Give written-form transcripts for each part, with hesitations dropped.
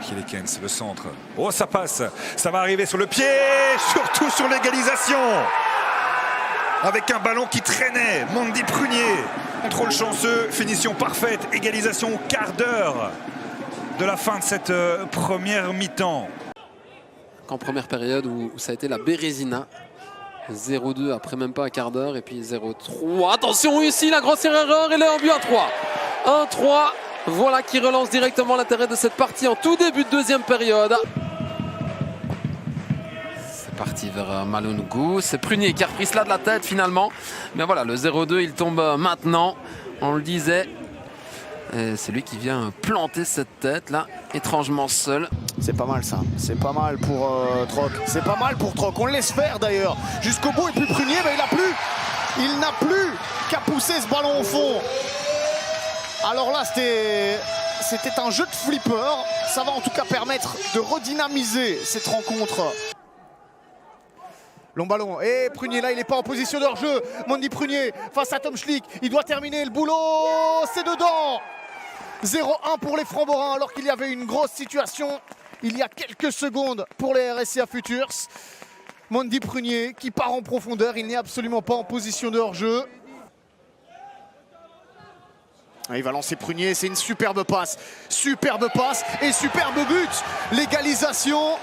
Kielekens, le centre. Oh, ça passe. Ça va arriver sur le pied, surtout sur l'égalisation. Avec un ballon qui traînait. Mandy Prunier. Contrôle chanceux, finition parfaite. Égalisation au quart d'heure de la fin de cette première mi-temps. En première période où ça a été la Bérésina. 0-2 après même pas un quart d'heure. Et puis 0-3. Attention ici, la grosse erreur. Et là, un but à 3. 1-3. Voilà qui relance directement l'intérêt de cette partie en tout début de deuxième période. C'est parti vers Malungou. C'est Prunier qui a repris cela de la tête finalement. Mais voilà, le 0-2 il tombe maintenant. On le disait. C'est lui qui vient planter cette tête là, étrangement seul. C'est pas mal ça, c'est pas mal pour Troc. C'est pas mal pour Troc, on le laisse faire d'ailleurs. Jusqu'au bout et puis Prunier, il n'a plus qu'à pousser ce ballon au fond. Alors là, c'était un jeu de flipper. Ça va en tout cas permettre de redynamiser cette rencontre. Long ballon. Et Prunier, là, il n'est pas en position de hors-jeu. Mandy Prunier face à Tom Schlick. Il doit terminer le boulot. C'est dedans. 0-1 pour les Framborains alors qu'il y avait une grosse situation il y a quelques secondes pour les RSCA Futures. Mandy Prunier qui part en profondeur. Il n'est absolument pas en position de hors-jeu. Il va lancer Prunier, c'est une superbe passe et superbe but. L'égalisation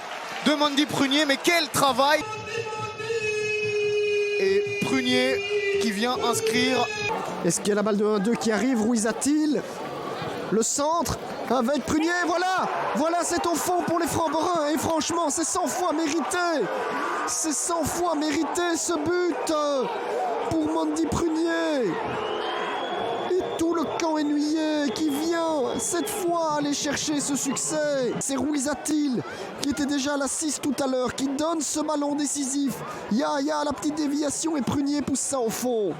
de Mandy Prunier, mais quel travail. Et Prunier qui vient inscrire. Est-ce qu'il y a la balle de 1-2 qui arrive? Ruiz Atil, le centre avec Prunier, voilà c'est au fond pour les Framborains et franchement c'est 100 fois mérité. C'est 100 fois mérité ce but pour Mandy Prunier. Tout le camp ennuyé qui vient cette fois aller chercher ce succès. C'est Ruiz Atil qui était déjà à la 6 tout à l'heure, qui donne ce ballon décisif. Il y a la petite déviation et Prunier pousse ça au fond.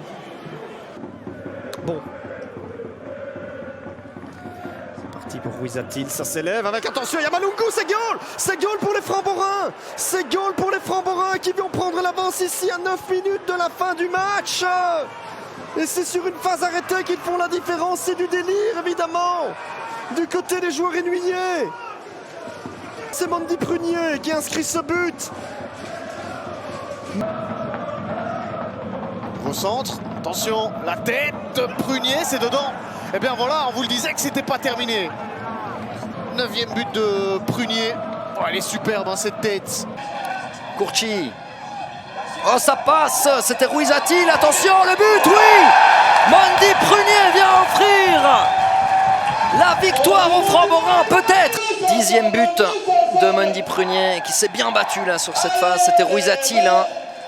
Bon. C'est parti pour Ruiz Atil, ça s'élève avec attention, il y a Malungou, c'est goal pour les Framborains. C'est goal pour les Framborains qui vont prendre l'avance ici à 9 minutes de la fin du match. Et c'est sur une phase arrêtée qu'ils font la différence. C'est du délire, évidemment, du côté des joueurs ennuyés. C'est Mandy Prunier qui inscrit ce but. Au centre, attention, la tête de Prunier, c'est dedans. Et bien voilà, on vous le disait que c'était pas terminé. 9e but de Prunier. Oh, elle est superbe, hein, cette tête. Courchi. Oh, ça passe, c'était Ruiz Atil, attention, le but, oui. Mandy Prunier vient offrir la victoire aux Framborains, peut-être. 10e but de Mandy Prunier qui s'est bien battu là sur cette phase, c'était Ruiz Atil, hein.